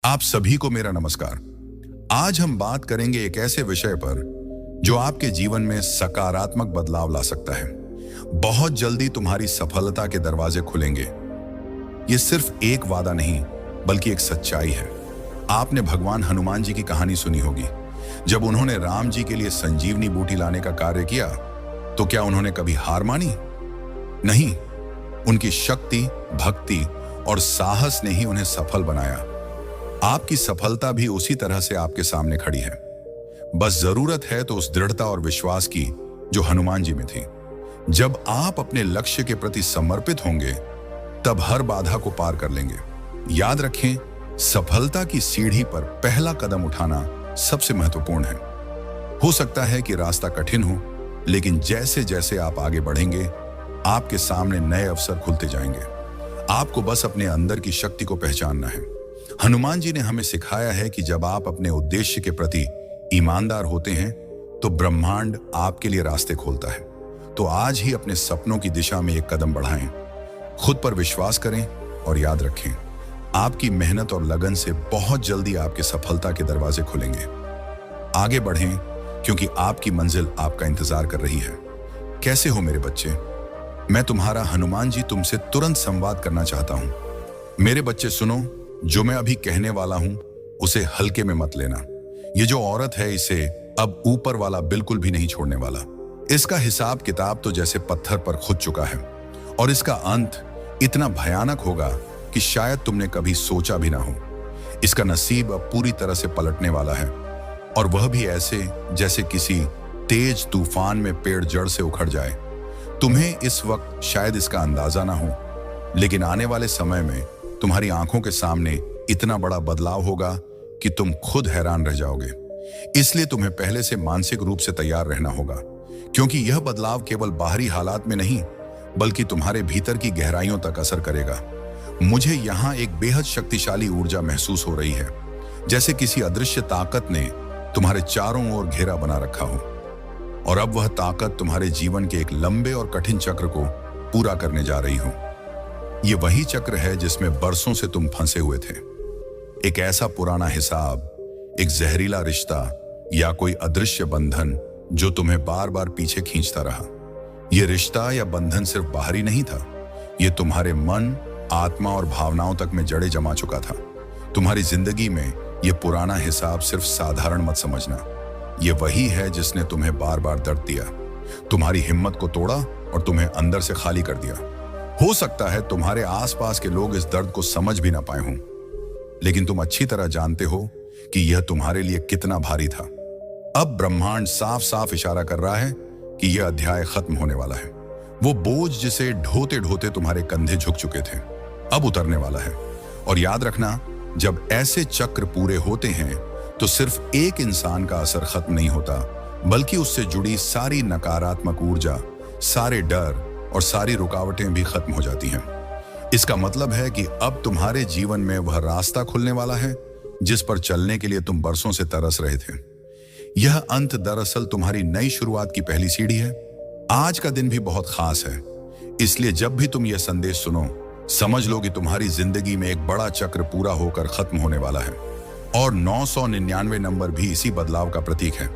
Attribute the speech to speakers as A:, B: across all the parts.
A: आप सभी को मेरा नमस्कार। आज हम बात करेंगे एक ऐसे विषय पर जो आपके जीवन में सकारात्मक बदलाव ला सकता है। बहुत जल्दी तुम्हारी सफलता के दरवाजे खुलेंगे। ये सिर्फ एक वादा नहीं, बल्कि एक सच्चाई है। आपने भगवान हनुमान जी की कहानी सुनी होगी। जब उन्होंने राम जी के लिए संजीवनी बूटी लाने का कार्य किया, तो क्या उन्होंने कभी हार मानी? नहीं, उनकी शक्ति, भक्ति और साहस ने ही उन्हें सफल बनाया। आपकी सफलता भी उसी तरह से आपके सामने खड़ी है। बस जरूरत है तो उस दृढ़ता और विश्वास की जो हनुमान जी में थी। जब आप अपने लक्ष्य के प्रति समर्पित होंगे, तब हर बाधा को पार कर लेंगे। याद रखें, सफलता की सीढ़ी पर पहला कदम उठाना सबसे महत्वपूर्ण है। हो सकता है कि रास्ता कठिन हो, लेकिन जैसे जैसे आप आगे बढ़ेंगे, आपके सामने नए अवसर खुलते जाएंगे। आपको बस अपने अंदर की शक्ति को पहचानना है। हनुमान जी ने हमें सिखाया है कि जब आप अपने उद्देश्य के प्रति ईमानदार होते हैं, तो ब्रह्मांड आपके लिए रास्ते खोलता है। तो आज ही अपने सपनों की दिशा में एक कदम बढ़ाएं। खुद पर विश्वास करें और याद रखें, आपकी मेहनत और लगन से बहुत जल्दी आपके सफलता के दरवाजे खुलेंगे। आगे बढ़ें, क्योंकि आपकी मंजिल आपका इंतजार कर रही है। कैसे हो मेरे बच्चे? मैं तुम्हारा हनुमान जी तुमसे तुरंत संवाद करना चाहता हूं। मेरे बच्चे सुनो, जो मैं अभी कहने वाला हूं, उसे हल्के में मत लेना। ये जो औरत है, इसे अब ऊपर वाला बिल्कुल भी नहीं छोड़ने वाला। इसका हिसाब किताब तो जैसे पत्थर पर खुद चुका है, और इसका अंत इतना भयानक होगा कि शायद तुमने कभी सोचा भी ना हो। इसका नसीब अब पूरी तरह से पलटने वाला है, और वह भी ऐसे जैसे किसी तेज तूफान में पेड़ जड़ से उखड़ जाए। तुम्हें इस वक्त शायद इसका अंदाजा ना हो, लेकिन आने वाले समय में तुम्हारी आंखों के सामने इतना बड़ा बदलाव होगा कि तुम खुद हैरान रह जाओगे। इसलिए तुम्हें पहले से मानसिक रूप से तैयार रहना होगा, क्योंकि यह बदलाव केवल बाहरी हालात में नहीं, बल्कि तुम्हारे भीतर की गहराइयों तक असर करेगा। मुझे यहाँ एक बेहद शक्तिशाली ऊर्जा महसूस हो रही है, जैसे किसी अदृश्य ताकत ने तुम्हारे चारों ओर घेरा बना रखा हो, और अब वह ताकत तुम्हारे जीवन के एक लंबे और कठिन चक्र को पूरा करने जा रही हो। ये वही चक्र है जिसमें बरसों से तुम फंसे हुए थे। एक ऐसा पुराना हिसाब, एक जहरीला रिश्ता या कोई अदृश्य बंधन जो तुम्हें बार बार पीछे खींचता रहा। यह रिश्ता या बंधन सिर्फ बाहरी नहीं था, यह तुम्हारे मन, आत्मा और भावनाओं तक में जड़े जमा चुका था। तुम्हारी जिंदगी में यह पुराना हिसाब सिर्फ साधारण मत समझना। यह वही है जिसने तुम्हें बार बार दर्द दिया, तुम्हारी हिम्मत को तोड़ा और तुम्हें अंदर से खाली कर दिया। हो सकता है तुम्हारे आसपास के लोग इस दर्द को समझ भी ना पाए हों, लेकिन तुम अच्छी तरह जानते हो कि यह तुम्हारे लिए कितना भारी था। अब ब्रह्मांड साफ साफ इशारा कर रहा है कि यह अध्याय खत्म होने वाला है। वो बोझ जिसे ढोते ढोते तुम्हारे कंधे झुक चुके थे, अब उतरने वाला है। और याद रखना, जब ऐसे चक्र पूरे होते हैं, तो सिर्फ एक इंसान का असर खत्म नहीं होता, बल्कि उससे जुड़ी सारी नकारात्मक ऊर्जा, सारे डर और सारी रुकावटें भी खत्म हो जाती हैं। इसका मतलब है कि अब तुम्हारे जीवन में वह रास्ता खुलने वाला है जिस पर चलने के लिए तुम बरसों से तरस रहे थे। यह अंत दरअसल तुम्हारी नई शुरुआत की पहली सीढ़ी है। आज का दिन भी बहुत खास है, इसलिए जब भी तुम यह संदेश सुनो, समझ लो कि तुम्हारी जिंदगी में एक बड़ा चक्र पूरा होकर खत्म होने वाला है। और 999 नंबर भी इसी बदलाव का प्रतीक है।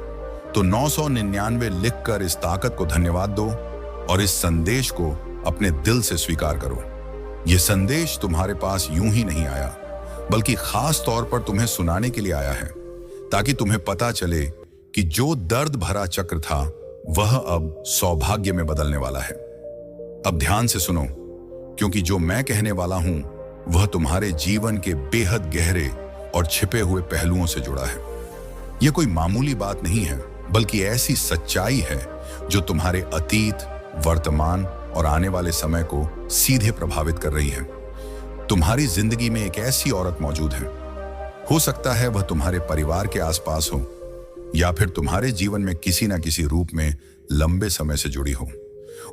A: तो 999 लिखकर इस ताकत को धन्यवाद दो और इस संदेश को अपने दिल से स्वीकार करो। यह संदेश तुम्हारे पास यूं ही नहीं आया, बल्कि खास तौर पर तुम्हें सुनाने के लिए आया है, ताकि तुम्हें पता चले कि जो दर्द भरा चक्र था, वह अब सौभाग्य में बदलने वाला है। अब ध्यान से सुनो, क्योंकि जो मैं कहने वाला हूं, वह तुम्हारे जीवन के बेहद गहरे और छिपे हुए पहलुओं से जुड़ा है। यह कोई मामूली बात नहीं है, बल्कि ऐसी सच्चाई है जो तुम्हारे अतीत, वर्तमान और आने वाले समय को सीधे प्रभावित कर रही है। तुम्हारी जिंदगी में एक ऐसी औरत मौजूद है। हो सकता है वह तुम्हारे परिवार के आसपास हो, या फिर तुम्हारे जीवन में किसी न किसी रूप में लंबे समय से जुड़ी हो।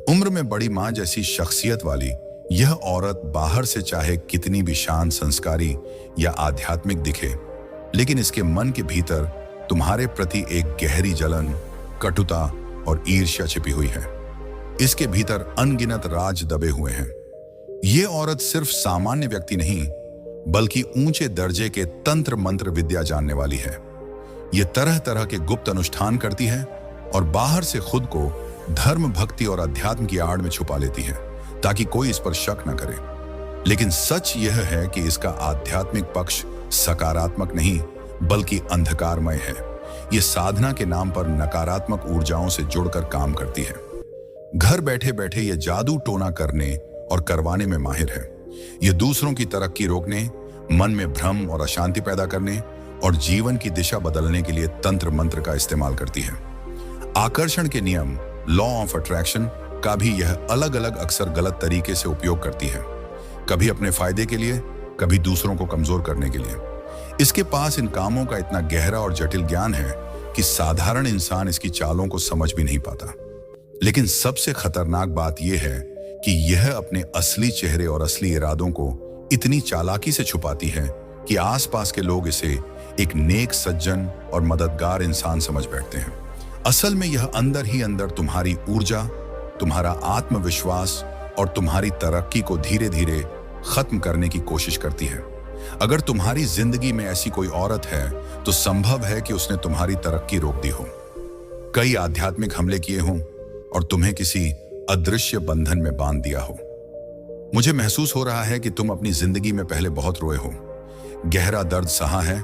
A: उम्र में बड़ी मां जैसी शख्सियत वाली यह औरत बाहर से चाहे कितनी भी शांत, संस्कारी या आध्यात्मिक दिखे, लेकिन इसके मन के भीतर तुम्हारे प्रति एक गहरी जलन, कटुता और ईर्ष्या छिपी हुई है। इसके भीतर अनगिनत राज दबे हुए हैं। ये औरत सिर्फ सामान्य व्यक्ति नहीं, बल्कि ऊंचे दर्जे के तंत्र मंत्र विद्या जानने वाली है। ये तरह तरह के गुप्त अनुष्ठान करती है और बाहर से खुद को धर्म, भक्ति और अध्यात्म की आड़ में छुपा लेती है ताकि कोई इस पर शक न करे। लेकिन सच यह है कि इसका आध्यात्मिक पक्ष सकारात्मक नहीं बल्कि अंधकारमय है। ये साधना के नाम पर नकारात्मक ऊर्जाओं से जुड़कर काम करती है। घर बैठे बैठे ये जादू टोना करने और करवाने में माहिर है। ये दूसरों की तरक्की रोकने, मन में भ्रम और अशांति पैदा करने और जीवन की दिशा बदलने के लिए तंत्र मंत्र का इस्तेमाल करती है। आकर्षण के नियम, लॉ ऑफ अट्रैक्शन का भी यह अलग अलग अक्सर गलत तरीके से उपयोग करती है, कभी अपने फायदे के लिए, कभी दूसरों को कमजोर करने के लिए। इसके पास इन कामों का इतना गहरा और जटिल ज्ञान है कि साधारण इंसान इसकी चालों को समझ भी नहीं पाता। लेकिन सबसे खतरनाक बात यह है कि यह अपने असली चेहरे और असली इरादों को इतनी चालाकी से छुपाती है कि आसपास के लोग इसे एक नेक, सज्जन और मददगार इंसान समझ बैठते हैं। असल में यह अंदर ही अंदर तुम्हारी ऊर्जा, तुम्हारा आत्मविश्वास और तुम्हारी तरक्की को धीरे धीरे खत्म करने की कोशिश करती है। अगर तुम्हारी जिंदगी में ऐसी कोई औरत है तो संभव है कि उसने तुम्हारी तरक्की रोक दी हो, कई आध्यात्मिक हमले किए हों और तुम्हें किसी अदृश्य बंधन में बांध दिया हो। मुझे महसूस हो रहा है कि तुम अपनी जिंदगी में पहले बहुत रोए हो, गहरा दर्द सहा है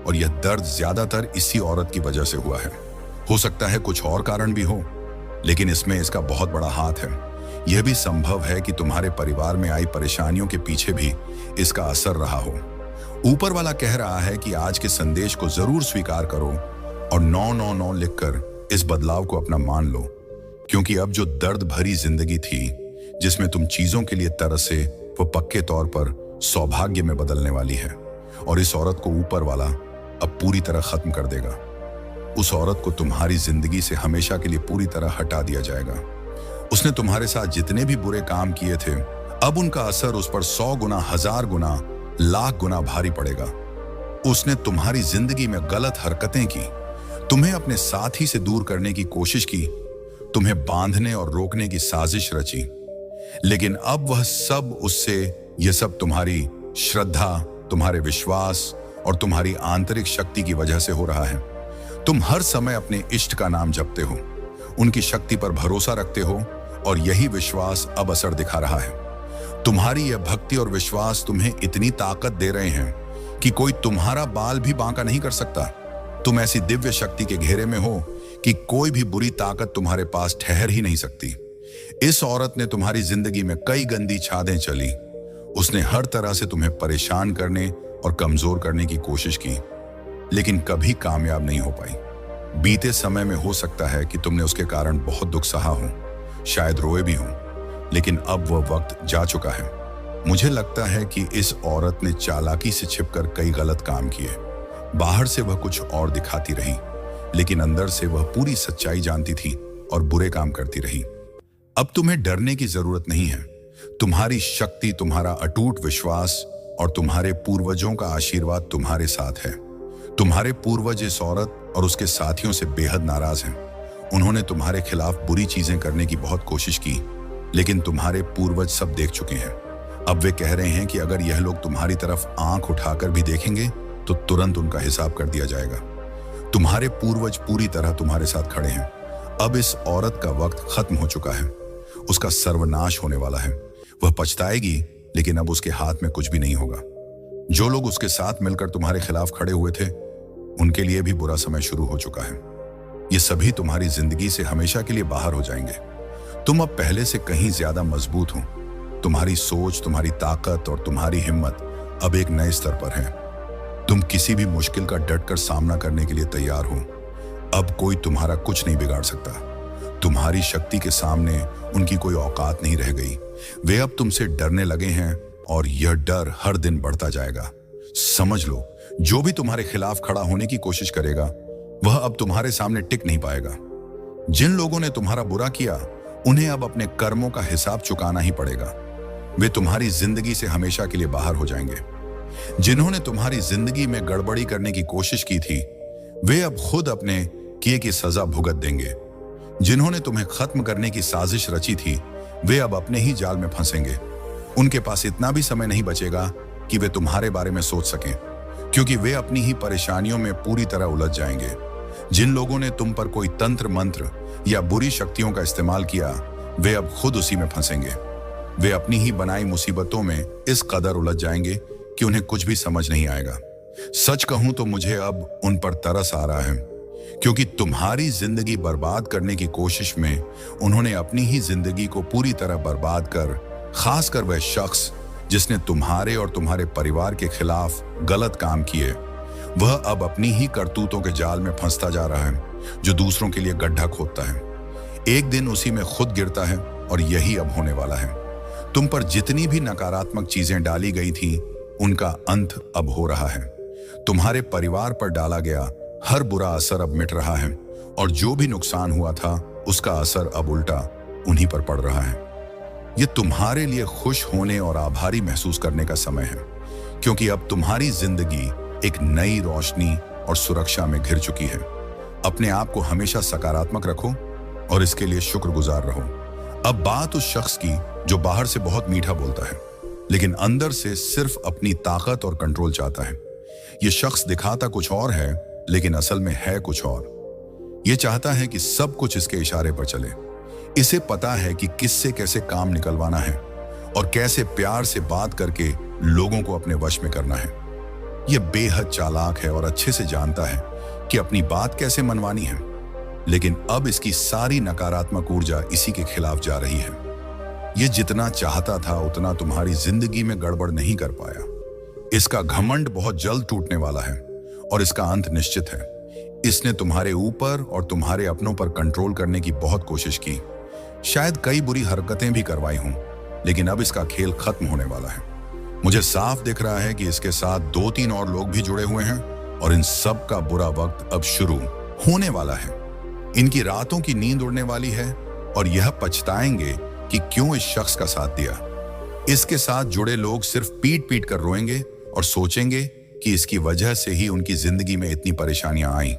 A: और यह दर्द ज्यादातर इसी औरत की वजह से हुआ है। हो सकता है कुछ और कारण भी हो, लेकिन इसमें इसका बहुत बड़ा हाथ है। यह भी संभव है कि तुम्हारे परिवार में आई परेशानियों के पीछे भी इसका असर रहा हो। ऊपर वाला कह रहा है कि आज के संदेश को जरूर स्वीकार करो और 999 लिखकर इस बदलाव को अपना मान लो, क्योंकि अब जो दर्द भरी जिंदगी थी जिसमें तुम चीजों के लिए तरसे, वो पक्के तौर पर सौभाग्य में बदलने वाली है और इस औरत को ऊपर वाला अब पूरी तरह खत्म कर देगा। उस औरत को तुम्हारी जिंदगी से हमेशा के लिए पूरी तरह हटा दिया जाएगा। उसने तुम्हारे साथ जितने भी बुरे काम किए थे, अब उनका असर उस पर 100 गुना, 1000 गुना, लाख गुना भारी पड़ेगा। उसने तुम्हारी जिंदगी में गलत हरकतें की, तुम्हें अपने साथी से दूर करने की कोशिश की, तुम्हें बांधने और रोकने की साजिश रची, लेकिन अब वह सब उससे, यह सब तुम्हारी श्रद्धा, तुम्हारे विश्वास और तुम्हारी आंतरिक शक्ति की वजह से हो रहा है। तुम हर समय अपने इष्ट का नाम जपते हो, उनकी शक्ति पर भरोसा रखते हो और यही विश्वास अब असर दिखा रहा है। तुम्हारी यह भक्ति और विश्वास तुम्हें इतनी ताकत दे रहे हैं कि कोई तुम्हारा बाल भी बांका नहीं कर सकता। तुम ऐसी दिव्य शक्ति के घेरे में हो कि कोई भी बुरी ताकत तुम्हारे पास ठहर ही नहीं सकती। इस औरत ने तुम्हारी जिंदगी में कई गंदी छादें चली। उसने हर तरह से तुम्हें परेशान करने और कमजोर करने की कोशिश की, लेकिन कभी कामयाब नहीं हो पाई। बीते समय में हो सकता है कि तुमने उसके कारण बहुत दुख सहा हो, शायद रोए भी हो, लेकिन अब वह वक्त जा चुका है। मुझे लगता है कि इस औरत ने चालाकी से छिपकर कई गलत काम किए। बाहर से वह कुछ और दिखाती रही, लेकिन अंदर से वह पूरी सच्चाई जानती थी और बुरे काम करती रही। अब तुम्हें डरने की जरूरत नहीं है। तुम्हारी शक्ति, तुम्हारा अटूट विश्वास और तुम्हारे पूर्वजों का आशीर्वाद तुम्हारे साथ है। तुम्हारे पूर्वज इस औरत और उसके साथियों से बेहद नाराज हैं। उन्होंने तुम्हारे खिलाफ बुरी चीजें करने की बहुत कोशिश की, लेकिन तुम्हारे पूर्वज सब देख चुके हैं। अब वे कह रहे हैं कि अगर यह लोग तुम्हारी तरफ आंख उठाकर भी देखेंगे तो तुरंत उनका हिसाब कर दिया जाएगा। तुम्हारे पूर्वज पूरी तरह तुम्हारे साथ खड़े हैं। अब इस औरत का वक्त खत्म हो चुका है। उसका सर्वनाश होने वाला है। वह पछताएगी, लेकिन अब उसके हाथ में कुछ भी नहीं होगा। जो लोग उसके साथ मिलकर तुम्हारे खिलाफ खड़े हुए थे, उनके लिए भी बुरा समय शुरू हो चुका है। ये सभी तुम्हारी जिंदगी से हमेशा के लिए बाहर हो जाएंगे। तुम अब पहले से कहीं ज्यादा मजबूत हो। तुम्हारी सोच, तुम्हारी ताकत और तुम्हारी हिम्मत अब एक नए स्तर पर है। तुम किसी भी मुश्किल का डटकर सामना करने के लिए तैयार हो। अब कोई तुम्हारा कुछ नहीं बिगाड़ सकता। तुम्हारी शक्ति के सामने उनकी कोई औकात नहीं रह गई। वे अब तुमसे डरने लगे हैं और यह डर हर दिन बढ़ता जाएगा। समझ लो, जो भी तुम्हारे खिलाफ खड़ा होने की कोशिश करेगा, वह अब तुम्हारे सामने टिक नहीं पाएगा। जिन लोगों ने तुम्हारा बुरा किया, उन्हें अब अपने कर्मों का हिसाब चुकाना ही पड़ेगा। वे तुम्हारी जिंदगी से हमेशा के लिए बाहर हो जाएंगे। जिन्होंने तुम्हारी जिंदगी में गड़बड़ी करने की कोशिश की थी, वे अब खुद अपने किए की सजा भुगत देंगे। जिन्होंने तुम्हें खत्म करने की साजिश रची थी, वे अब अपने ही जाल में फंसेंगे। उनके पास इतना भी समय नहीं बचेगा कि वे तुम्हारे बारे में सोच सकें, क्योंकि वे अपनी ही परेशानियों में पूरी तरह उलझ जाएंगे। जिन लोगों ने तुम पर कोई तंत्र मंत्र या बुरी शक्तियों का इस्तेमाल किया, वे अब खुद उसी में फंसेंगे। वे अपनी ही बनाई मुसीबतों में इस कदर उलझ जाएंगे कि उन्हें कुछ भी समझ नहीं आएगा। सच कहूं तो मुझे अब उन पर तरस आ रहा है, क्योंकि तुम्हारी जिंदगी बर्बाद करने की कोशिश में उन्होंने अपनी ही जिंदगी को पूरी तरह बर्बाद कर, खासकर वह शख्स जिसने तुम्हारे और तुम्हारे परिवार के खिलाफ गलत काम किए, वह अब अपनी ही करतूतों के जाल में फंसता जा रहा है, जो दूसरों के लिए गड्ढा खोदता है। एक दिन उसी में खुद गिरता है, और यही अब होने वाला है। तुम पर जितनी भी नकारात्मक चीजें डाली गई थी, उनका अंत अब हो रहा है। तुम्हारे परिवार पर डाला गया हर बुरा असर अब मिट रहा है, और जो भी नुकसान हुआ था उसका असर अब उल्टा उन्हीं पर पड़ रहा है। यह तुम्हारे लिए खुश होने और आभारी महसूस करने का समय है, क्योंकि अब तुम्हारी जिंदगी एक नई रोशनी और सुरक्षा में घिर चुकी है। अपने आप को हमेशा सकारात्मक रखो और इसके लिए शुक्रगुजार रहो। अब बात उस शख्स की जो बाहर से बहुत मीठा बोलता है, लेकिन अंदर से सिर्फ अपनी ताकत और कंट्रोल चाहता है। यह शख्स दिखाता कुछ और है, लेकिन असल में है कुछ और। यह चाहता है कि सब कुछ इसके इशारे पर चले। इसे पता है कि किससे कैसे काम निकलवाना है और कैसे प्यार से बात करके लोगों को अपने वश में करना है। यह बेहद चालाक है और अच्छे से जानता है कि अपनी बात कैसे मनवानी है, लेकिन अब इसकी सारी नकारात्मक ऊर्जा इसी के खिलाफ जा रही है। यह जितना चाहता था उतना तुम्हारी जिंदगी में गड़बड़ नहीं कर पाया। इसका घमंड बहुत जल्द टूटने वाला है और इसका अंत निश्चित है। इसने तुम्हारे ऊपर और तुम्हारे अपनों पर कंट्रोल करने की बहुत कोशिश की, शायद कई बुरी हरकतें भी करवाई हों, लेकिन अब इसका खेल खत्म होने वाला है। मुझे साफ दिख रहा है कि इसके साथ 2-3 और लोग भी जुड़े हुए हैं, और इन सब का बुरा वक्त अब शुरू होने वाला है। इनकी रातों की नींद उड़ने वाली है, और यह पछताएंगे कि क्यों इस शख्स का साथ दिया। इसके साथ जुड़े लोग सिर्फ पीट पीट कर रोएंगे और सोचेंगे कि इसकी वजह से ही उनकी जिंदगी में इतनी परेशानियां आई।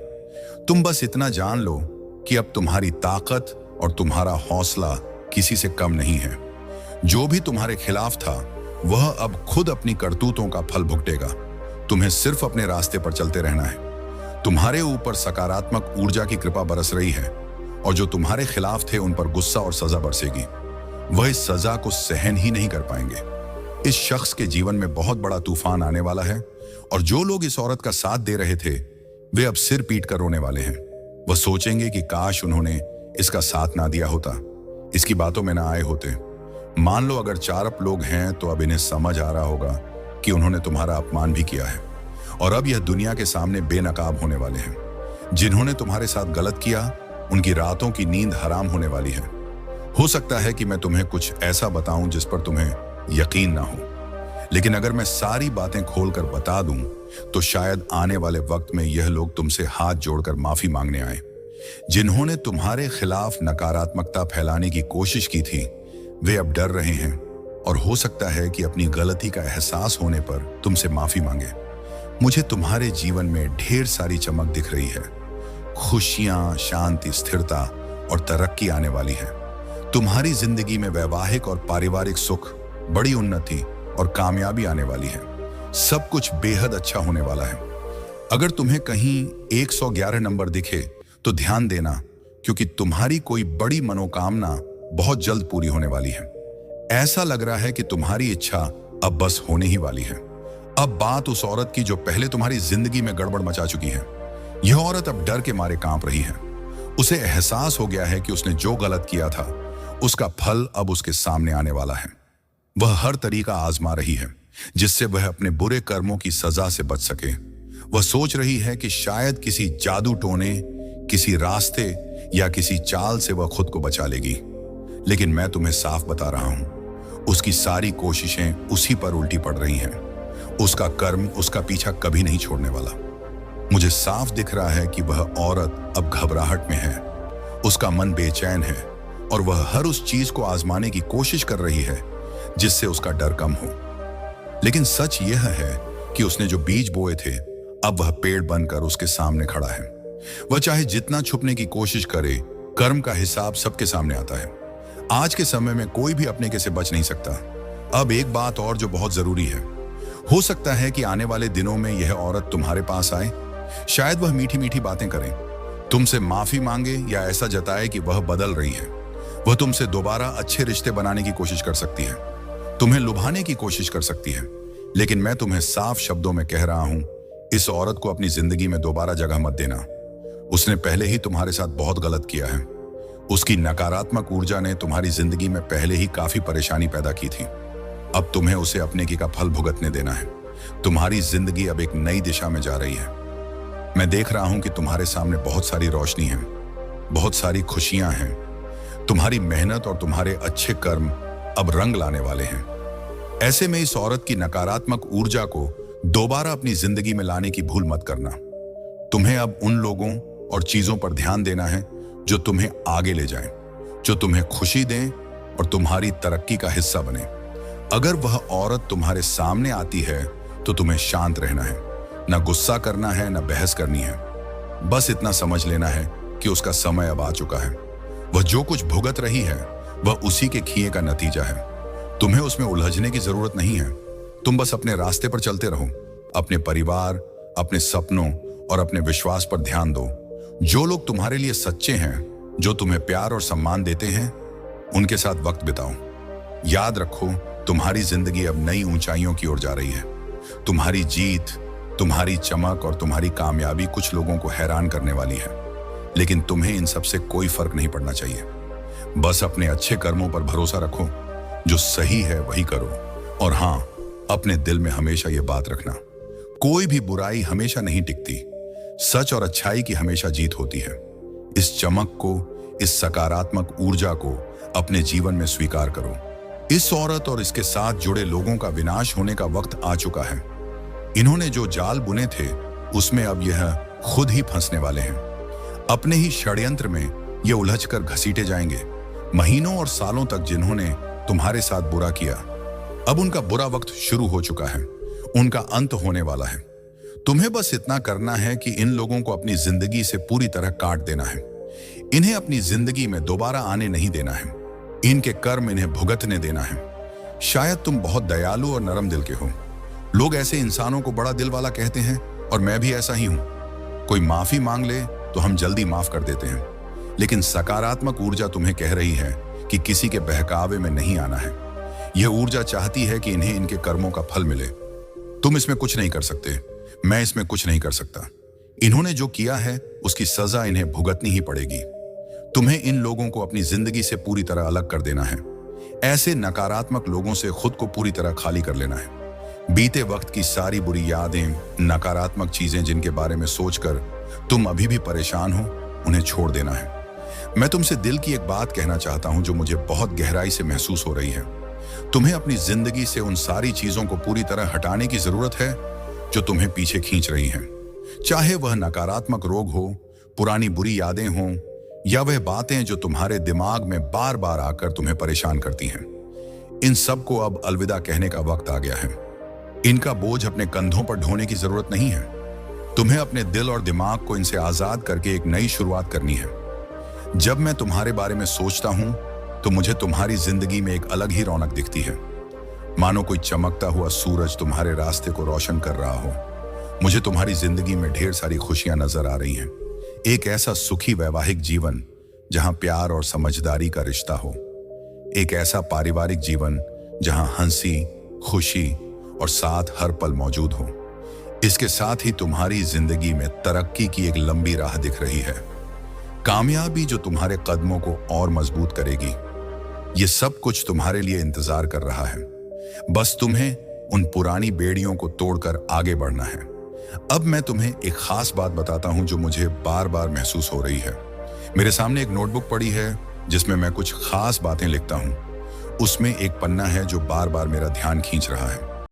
A: तुम बस इतना जान लो कि अब तुम्हारी ताकत और तुम्हारा हौसला किसी से कम नहीं है। जो भी तुम्हारे खिलाफ था, वह अब खुद अपनी करतूतों का फल भुगतेगा। तुम्हें सिर्फ अपने रास्ते पर चलते रहना है। तुम्हारे ऊपर सकारात्मक ऊर्जा की कृपा बरस रही है, और जो तुम्हारे खिलाफ थे उन पर गुस्सा और सजा बरसेगी। वह इस सजा को सहन ही नहीं कर पाएंगे। इस शख्स के जीवन में बहुत बड़ा तूफान आने वाला है, और जो लोग इस औरत का साथ दे रहे थे, वे अब सिर पीट कर रोने वाले हैं। वह सोचेंगे कि काश उन्होंने इसका साथ ना दिया होता, इसकी बातों में ना आए होते। मान लो अगर 4 लोग हैं तो अब इन्हें समझ आ रहा होगा कि उन्होंने तुम्हारा अपमान भी किया है, और अब यह दुनिया के सामने बेनकाब होने वाले हैं। जिन्होंने तुम्हारे साथ गलत किया, उनकी रातों की नींद हराम होने वाली है। हो सकता है कि मैं तुम्हें कुछ ऐसा बताऊं जिस पर तुम्हें यकीन ना हो, लेकिन अगर मैं सारी बातें खोलकर बता दूं तो शायद आने वाले वक्त में यह लोग तुमसे हाथ जोड़कर माफी मांगने आए। जिन्होंने तुम्हारे खिलाफ नकारात्मकता फैलाने की कोशिश की थी, वे अब डर रहे हैं, और हो सकता है कि अपनी गलती का एहसास होने पर तुमसे माफी मांगे। मुझे तुम्हारे जीवन में ढेर सारी चमक दिख रही है। खुशियां, शांति, स्थिरता और तरक्की आने वाली है। तुम्हारी जिंदगी में वैवाहिक और पारिवारिक सुख, बड़ी उन्नति और कामयाबी आने वाली है। सब कुछ बेहद अच्छा होने वाला है। अगर तुम्हें कहीं 111 नंबर दिखे तो ध्यान देना, क्योंकि तुम्हारी कोई बड़ी मनोकामना बहुत जल्द पूरी होने वाली है। ऐसा लग रहा है कि तुम्हारी इच्छा अब बस होने ही वाली है। अब बात उस औरत की जो पहले तुम्हारी जिंदगी में गड़बड़ मचा चुकी है। यह औरत अब डर के मारे कांप रही है। उसे एहसास हो गया है कि उसने जो गलत किया था, उसका फल अब उसके सामने आने वाला है। वह हर तरीका आजमा रही है जिससे वह अपने बुरे कर्मों की सजा से बच सके। वह सोच रही है कि शायद किसी जादू टोने, किसी रास्ते या किसी चाल से वह खुद को बचा लेगी। लेकिन मैं तुम्हें साफ बता रहा हूं, उसकी सारी कोशिशें उसी पर उल्टी पड़ रही हैं। उसका कर्म उसका पीछा कभी नहीं छोड़ने वाला। मुझे साफ दिख रहा है कि वह औरत अब घबराहट में है। उसका मन बेचैन है, और वह हर उस चीज को आजमाने की कोशिश कर रही है जिससे उसका डर कम हो। लेकिन सच यह है कि उसने जो बीज बोए थे, अब वह पेड़ बनकर उसके सामने खड़ा है। वह चाहे जितना छुपने की कोशिश करे, कर्म का हिसाब सबके सामने आता है। आज के समय में कोई भी अपने के से बच नहीं सकता। अब एक बात और जो बहुत जरूरी है, हो सकता है कि आने वाले दिनों में यह औरत तुम्हारे पास आए। शायद वह मीठी मीठी बातें करे, तुमसे माफी मांगे या ऐसा जताए कि वह बदल रही है। वह तुमसे दोबारा अच्छे रिश्ते बनाने की कोशिश कर सकती है, तुम्हें लुभाने की कोशिश कर सकती है। लेकिन मैं तुम्हें साफ शब्दों में कह रहा हूं, इस औरत को अपनी जिंदगी में दोबारा जगह मत देना। उसने पहले ही तुम्हारे साथ बहुत गलत किया है। उसकी नकारात्मक ऊर्जा ने तुम्हारी जिंदगी में पहले ही काफी परेशानी पैदा की थी। अब तुम्हें उसे अपने की का फल भुगतने देना है। तुम्हारी जिंदगी अब एक नई दिशा में जा रही है। मैं देख रहा हूं कि तुम्हारे सामने बहुत सारी रोशनी है, बहुत सारी खुशियां हैं। तुम्हारी मेहनत और तुम्हारे अच्छे कर्म अब रंग लाने वाले हैं। ऐसे में इस औरत की नकारात्मक ऊर्जा को दोबारा अपनी जिंदगी में लाने की भूल मत करना। तुम्हें अब उन लोगों और चीजों पर ध्यान देना है जो तुम्हें आगे ले जाएं, जो तुम्हें खुशी दें और तुम्हारी तरक्की का हिस्सा बने। अगर वह औरत तुम्हारे सामने आती है तो तुम्हें शांत रहना है, ना गुस्सा करना है, ना बहस करनी है। बस इतना समझ लेना है कि उसका समय अब आ चुका है। वह जो कुछ भुगत रही है वह उसी के किए का नतीजा है। तुम्हें उसमें उलझने की जरूरत नहीं है। तुम बस अपने रास्ते पर चलते रहो, अपने परिवार, अपने सपनों और अपने विश्वास पर ध्यान दो। जो लोग तुम्हारे लिए सच्चे हैं, जो तुम्हें प्यार और सम्मान देते हैं, उनके साथ वक्त बिताओ। याद रखो, तुम्हारी जिंदगी अब नई ऊंचाइयों की ओर जा रही है। तुम्हारी जीत, तुम्हारी चमक और तुम्हारी कामयाबी कुछ लोगों को हैरान करने वाली है, लेकिन तुम्हें इन सब से कोई फर्क नहीं पड़ना चाहिए। बस अपने अच्छे कर्मों पर भरोसा रखो, जो सही है वही करो। और हां, अपने दिल में हमेशा यह बात रखना, कोई भी बुराई हमेशा नहीं टिकती। सच और अच्छाई की हमेशा जीत होती है। इस चमक को, इस सकारात्मक ऊर्जा को अपने जीवन में स्वीकार करो। इस औरत और इसके साथ जुड़े लोगों का विनाश होने का वक्त आ चुका है। इन्होंने जो जाल बुने थे उसमें अब यह खुद ही फंसने वाले हैं। अपने ही षड्यंत्र में ये उलझकर घसीटे जाएंगे। महीनों और सालों तक जिन्होंने तुम्हारे साथ बुरा किया, अब उनका बुरा वक्त शुरू हो चुका है, उनका अंत होने वाला है। तुम्हें बस इतना करना है कि इन लोगों को अपनी जिंदगी से पूरी तरह काट देना है। इन्हें अपनी जिंदगी में दोबारा आने नहीं देना है। इनके कर्म इन्हें भुगतने देना है। शायद तुम बहुत दयालु और नरम दिल के हो। लोग ऐसे इंसानों को बड़ा दिल वाला कहते हैं और मैं भी ऐसा ही हूं। कोई माफी मांग ले तो हम जल्दी माफ कर देते हैं, लेकिन सकारात्मक ऊर्जा तुम्हें कह रही है कि किसी के बहकावे में नहीं आना है। यह ऊर्जा चाहती है कि इन्हें इनके कर्मों का फल मिले। तुम इसमें कुछ नहीं कर सकते, मैं इसमें कुछ नहीं कर सकता। इन्होंने जो किया है उसकी सजा इन्हें भुगतनी ही पड़ेगी। तुम्हें इन लोगों को अपनी जिंदगी से पूरी तरह अलग कर देना है। ऐसे नकारात्मक लोगों से खुद को पूरी तरह खाली कर लेना है। बीते वक्त की सारी बुरी यादें, नकारात्मक चीजें जिनके बारे में सोचकर तुम अभी भी परेशान हो, उन्हें छोड़ देना है। मैं तुमसे दिल की एक बात कहना चाहता हूं जो मुझे बहुत गहराई से महसूस हो रही है। तुम्हें अपनी जिंदगी से उन सारी चीजों को पूरी तरह हटाने की जरूरत है जो तुम्हें पीछे खींच रही हैं। चाहे वह नकारात्मक रोग हो, पुरानी बुरी यादें हों, या वह बातें जो तुम्हारे दिमाग में बार बार आकर तुम्हें परेशान करती हैं। इन सब को अब अलविदा कहने का वक्त आ गया है। इनका बोझ अपने कंधों पर ढोने की जरूरत नहीं है। तुम्हें अपने दिल और दिमाग को इनसे आजाद करके एक नई शुरुआत करनी है। जब मैं तुम्हारे बारे में सोचता हूं तो मुझे तुम्हारी जिंदगी में एक अलग ही रौनक दिखती है, मानो कोई चमकता हुआ सूरज तुम्हारे रास्ते को रोशन कर रहा हो। मुझे तुम्हारी जिंदगी में ढेर सारी खुशियां नजर आ रही हैं। एक ऐसा सुखी वैवाहिक जीवन जहां प्यार और समझदारी का रिश्ता हो। एक ऐसा पारिवारिक जीवन जहां हंसी, खुशी और साथ हर पल मौजूद हो। इसके साथ ही तुम्हारी जिंदगी में तरक्की की एक लंबी राह दिख रही है, कामयाबी जो तुम्हारे कदमों को और मजबूत करेगी। ये सब कुछ तुम्हारे लिए इंतजार कर रहा है। बस तुम्हें उन पुरानी बेड़ियों को तोड़कर आगे बढ़ना है। अब मैं तुम्हें एक खास बात बताता हूं जो मुझे बार बार महसूस हो रही है। मेरे सामने एक नोटबुक पड़ी है जिसमें मैं कुछ खास बातें लिखता हूं। उसमें एक पन्ना है जो बार बार मेरा ध्यान खींच रहा है।